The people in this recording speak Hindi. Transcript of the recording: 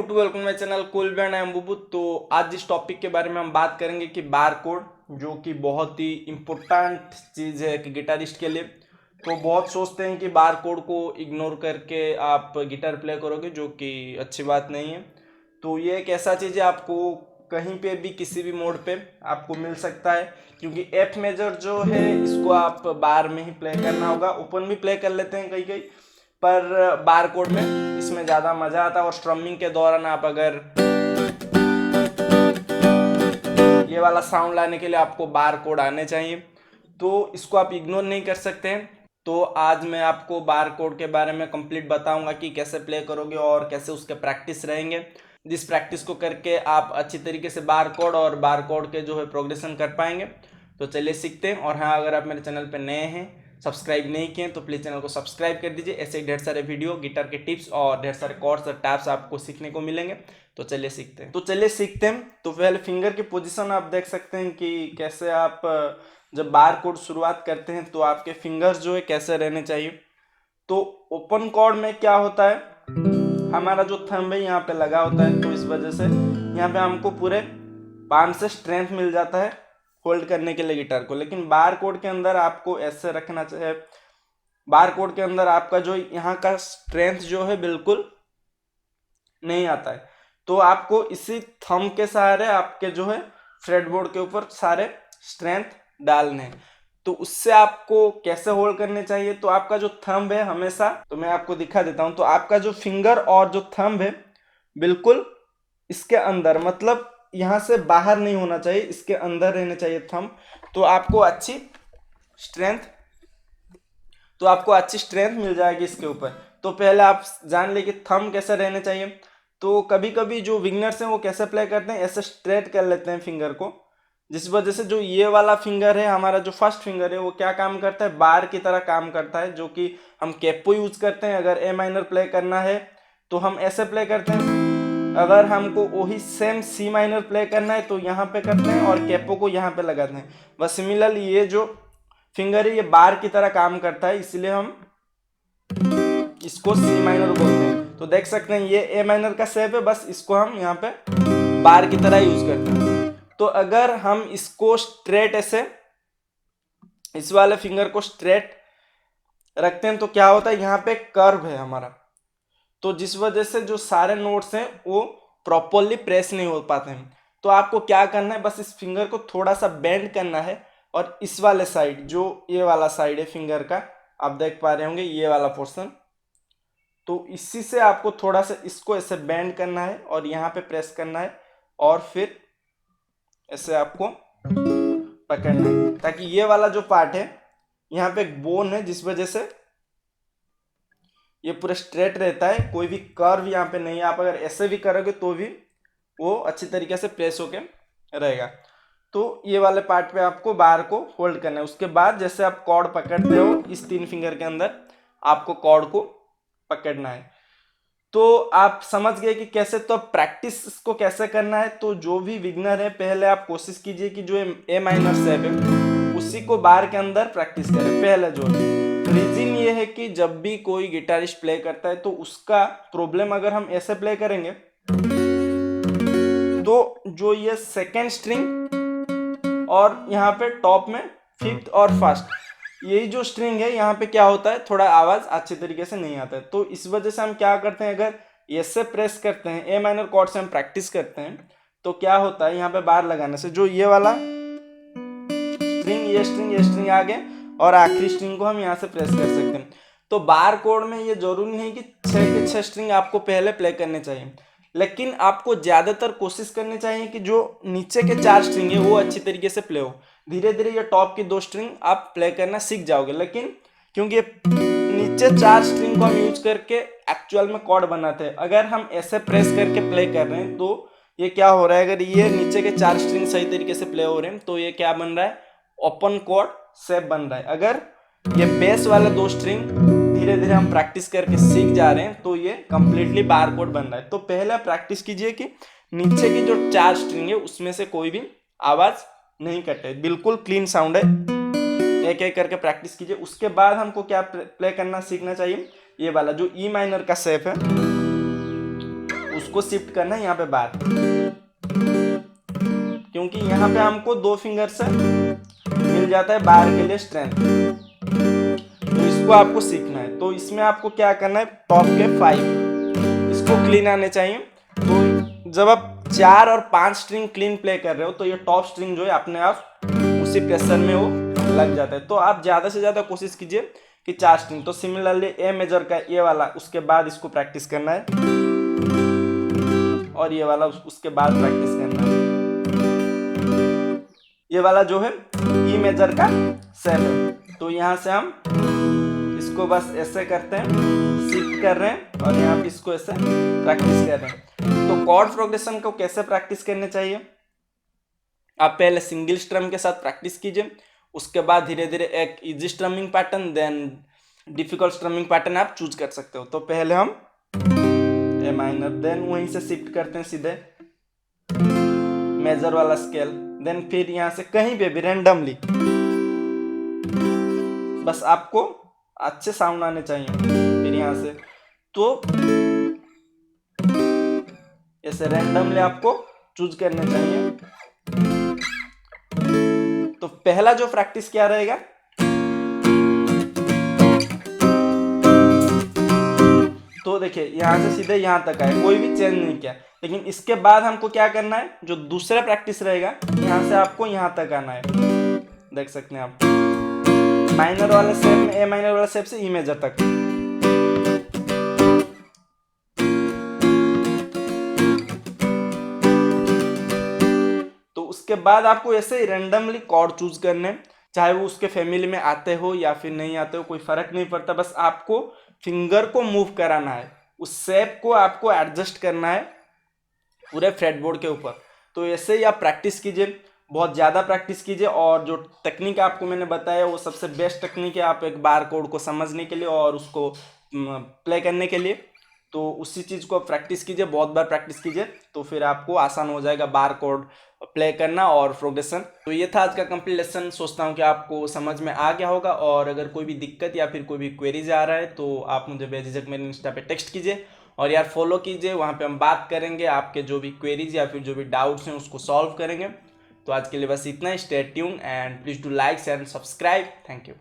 To welcome my channel cool band I am Bubu. तो आज इस टॉपिक के बारे में हम बात करेंगे कि बार कोड, जो कि बहुत ही इम्पोर्टेंट चीज़ है कि गिटारिस्ट के लिए। तो बहुत सोचते हैं कि बार कोड को इग्नोर करके आप गिटार प्ले करोगे, जो कि अच्छी बात नहीं है। तो ये एक ऐसा चीज़ है, आपको कहीं पे भी किसी भी मोड पे आपको मिल सकता है, क्योंकि एफ मेजर जो है इसको आप बार में ही प्ले करना होगा। ओपन भी प्ले कर लेते हैं कई कई, पर बार कोड में इसमें ज़्यादा मज़ा आता है। और स्ट्रमिंग के दौरान आप अगर ये वाला साउंड लाने के लिए आपको बार कोड आने चाहिए, तो इसको आप इग्नोर नहीं कर सकते हैं। तो आज मैं आपको बार कोड के बारे में कंप्लीट बताऊंगा कि कैसे प्ले करोगे और कैसे उसके प्रैक्टिस रहेंगे, जिस प्रैक्टिस को करके आप अच्छी तरीके से बार कोड के जो है प्रोग्रेशन कर पाएंगे। तो चलिए सीखते हैं। और हाँ, अगर आप मेरे चैनल पर नए हैं, सब्सक्राइब नहीं किए, तो प्लीज़ चैनल को सब्सक्राइब कर दीजिए। ऐसे ही ढेर सारे वीडियो, गिटार के टिप्स और ढेर सारे कॉर्ड्स और टैप्स आपको सीखने को मिलेंगे। तो चलिए सीखते हैं। तो पहले फिंगर की पोजीशन आप देख सकते हैं कि कैसे आप जब बार कोड शुरुआत करते हैं तो आपके फिंगर्स जो है कैसे रहने चाहिए। तो ओपन कॉर्ड में क्या होता है, हमारा जो थंब है यहाँ पे लगा होता है, तो इस वजह से यहाँ पे हमको पूरे पाम से स्ट्रेंथ मिल जाता है होल्ड करने के लिए गिटार को। लेकिन बार कोड के अंदर आपको ऐसे रखना चाहिए, बार कोड के अंदर आपका जो यहाँ का स्ट्रेंथ जो है बिल्कुल नहीं आता है। तो आपको इसी थंब के सहारे आपके जो है फ्रेटबोर्ड के ऊपर सारे स्ट्रेंथ डालने हैं। तो उससे आपको कैसे होल्ड करने चाहिए, तो आपका जो थंब है हमेशा, तो मैं आपको दिखा देता हूं। तो आपका जो फिंगर और जो थंब है बिल्कुल इसके अंदर, मतलब यहाँ से बाहर नहीं होना चाहिए, इसके अंदर रहने चाहिए थंब। तो आपको अच्छी स्ट्रेंथ मिल जाएगी इसके ऊपर। तो पहले आप जान ले कि थंब कैसे रहने चाहिए। तो कभी कभी जो बिगनर्स हैं वो कैसे प्ले करते हैं, ऐसे स्ट्रेट कर लेते हैं फिंगर को, जिस वजह से जो ये वाला फिंगर है, हमारा जो फर्स्ट फिंगर है, वो क्या काम करता है, बार की तरह काम करता है, जो कि हम कैपो यूज करते हैं। अगर ए माइनर प्ले करना है तो हम ऐसे प्ले करते हैं, अगर हमको वही सेम सी माइनर प्ले करना है तो यहाँ पे करते हैं और कैपो को यहाँ पे लगाते हैं। बस सिमिलरली ये जो फिंगर है ये बार की तरह काम करता है, इसलिए हम इसको सी माइनर बोलते हैं। तो देख सकते हैं ये ए माइनर का शेप है, बस इसको हम यहाँ पे बार की तरह यूज करते हैं। तो अगर हम इसको स्ट्रेट ऐसे इस वाले फिंगर को स्ट्रेट रखते हैं तो क्या होता है, यहाँ पे कर्व है हमारा, तो जिस वजह से जो सारे नोट्स हैं वो प्रॉपरली प्रेस नहीं हो पाते हैं। तो आपको क्या करना है, बस इस फिंगर को थोड़ा सा बेंड करना है, और इस वाले साइड, जो ये वाला साइड है फिंगर का, आप देख पा रहे होंगे ये वाला पोर्शन, तो इसी से आपको थोड़ा सा इसको ऐसे बेंड करना है और यहाँ पे प्रेस करना है, और फिर ऐसे आपको पकड़ना है, ताकि ये वाला जो पार्ट है यहाँ पे एक बोन है, जिस वजह से ये पूरा स्ट्रेट रहता है, कोई भी कर्व यहाँ पे नहीं है। आप अगर ऐसे भी करोगे तो भी वो अच्छी तरीके से प्रेस होके रहेगा। तो ये वाले पार्ट पे आपको बार को होल्ड करना है। उसके बाद जैसे आप कॉर्ड पकड़ते हो, इस 3 फिंगर के अंदर आपको कॉर्ड को पकड़ना है। तो आप समझ गए कि कैसे। तो प्रैक्टिस इसको कैसे करना है, तो जो भी बिगनर है पहले आप कोशिश कीजिए कि जो ए माइनर शेप है उसी को बार के अंदर प्रैक्टिस करें पहले। जो रीजन ये है कि जब भी कोई गिटारिस्ट प्ले करता है तो उसका प्रॉब्लम, अगर हम ऐसे प्ले करेंगे तो जो ये सेकेंड स्ट्रिंग और यहाँ पे टॉप में फिफ्थ और फर्स्ट, यही जो स्ट्रिंग है यहाँ पे क्या होता है, थोड़ा आवाज अच्छे तरीके से नहीं आता है। तो इस वजह से हम क्या करते हैं, अगर ऐसे प्रेस करते हैं, ए माइनर कॉर्ड से हम प्रैक्टिस करते हैं, तो क्या होता है, यहाँ पे बार लगाने से जो ये वाला स्ट्रिंग, ये स्ट्रिंग आगे और आखिरी स्ट्रिंग को हम यहाँ से प्रेस कर सकते हैं। तो बार कोड में ये जरूरी नहीं कि 6 के 6 स्ट्रिंग आपको पहले प्ले करने चाहिए, लेकिन आपको ज्यादातर कोशिश करनी चाहिए कि जो नीचे के 4 स्ट्रिंग है वो अच्छी तरीके से प्ले हो। धीरे धीरे ये टॉप की 2 स्ट्रिंग आप प्ले करना सीख जाओगे, लेकिन क्योंकि नीचे 4 स्ट्रिंग को हम यूज करके एक्चुअल में कॉर्ड बनाते हैं, अगर हम ऐसे प्रेस करके प्ले कर रहे हैं तो ये क्या हो रहा है, अगर ये नीचे के 4 स्ट्रिंग सही तरीके से प्ले हो रहे हैं तो ये क्या बन रहा है, ओपन कॉर्ड शेप बन रहा है। अगर ये बेस वाले 2 स्ट्रिंग धीरे धीरे हम प्रैक्टिस करके सीख जा रहे हैं तो ये कंप्लीटली बार कोड बन रहा है। तो पहले प्रैक्टिस कीजिए कि नीचे की जो 4 स्ट्रिंग है उसमें से कोई भी आवाज नहीं कटे, बिल्कुल क्लीन साउंड है। एक एक करके प्रैक्टिस कीजिए। उसके बाद हमको क्या प्ले करना सीखना चाहिए, ये वाला जो ई माइनर का शेप है उसको शिफ्ट करना है यहाँ पे बार, क्योंकि यहाँ पे हमको 2 फिंगर से मिल जाता है बार के लिए स्ट्रेंथ। तो इसको आपको सीखना है। तो इसमें आपको क्या करना है, टॉप के 5 इसको क्लीन आने चाहिए। तो जब आप 4 और 5 स्ट्रिंग क्लीन प्ले कर रहे हो तो ये टॉप स्ट्रिंग जो है अपने आप उसी प्रेशर में वो लग जाता है। तो आप ज़्यादा से ज़्यादा कोशिश कीजिए कि 4 स्ट्रिंग। तो सिमिलरली ए मेजर का ये वाला, उसके बाद इसको प्रैक्टिस करना है, और ये वाला उसके बाद प्रैक्टिस करना है। ये वाला जो है ई मेजर का 7। तो यहाँ से हम इसको बस ऐसे करते हैं, शिफ्ट कर रहे हैं, और यहाँ पे इसको ऐसे प्रैक्टिस कर रहे हैं। तो कॉर्ड प्रोग्रेशन को कैसे प्रैक्टिस करने चाहिए, आप पहले सिंगल स्ट्रम के साथ प्रैक्टिस कीजिए, उसके बाद धीरे धीरे एक easy strumming pattern, then difficult strumming pattern आप चूज कर सकते हो। तो पहले हम ए माइनर, देन वहीं से शिफ्ट करते हैं सीधे मेजर वाला स्केल, देन फिर यहाँ से कहीं पे भी रैंडमली, बस आपको अच्छे साउंड आने चाहिए। फिर यहाँ से तो ऐसे रैंडमली आपको चूज करने चाहिए। तो पहला जो प्रैक्टिस क्या रहेगा, तो देखिए यहाँ से सीधे यहाँ तक आए, कोई भी चेंज नहीं किया। लेकिन इसके बाद हमको क्या करना है, जो दूसरा प्रैक्टिस रहेगा, यहाँ से आपको यहाँ तक आना है। देख सकते हैं आप, माइनर वाला शेप में ए माइनर वाला शेप से ई मेजर तक। तो उसके बाद आपको ऐसे रैंडमली कॉर्ड चूज करने, चाहे वो उसके फैमिली में आते हो या फिर नहीं आते हो, कोई फर्क नहीं पड़ता। बस आपको फिंगर को मूव कराना है, उस शेप को आपको एडजस्ट करना है पूरे फ्रेटबोर्ड के ऊपर। तो ऐसे ही आप प्रैक्टिस कीजिए, बहुत ज़्यादा प्रैक्टिस कीजिए। और जो टेक्निक आपको मैंने बताया वो सबसे बेस्ट टेक्निक है आप एक बार कोड को समझने के लिए और उसको प्ले करने के लिए। तो उसी चीज़ को प्रैक्टिस कीजिए, बहुत बार प्रैक्टिस कीजिए, तो फिर आपको आसान हो जाएगा बार कोड प्ले करना और प्रोग्रेशन। तो ये था आज का कंप्लीट लेसन। सोचता हूँ कि आपको समझ में आ गया होगा, और अगर कोई भी दिक्कत या फिर कोई भी क्वेरीज आ रहा है तो आप मुझे बेझिझक मेरे इंस्टा पे टेक्स्ट कीजिए, और यार फॉलो कीजिए, वहाँ पे हम बात करेंगे, आपके जो भी क्वेरीज या फिर जो भी डाउट्स हैं उसको सॉल्व करेंगे। तो आज के लिए बस इतना ही। Stay tune and please do like and subscribe. Thank you.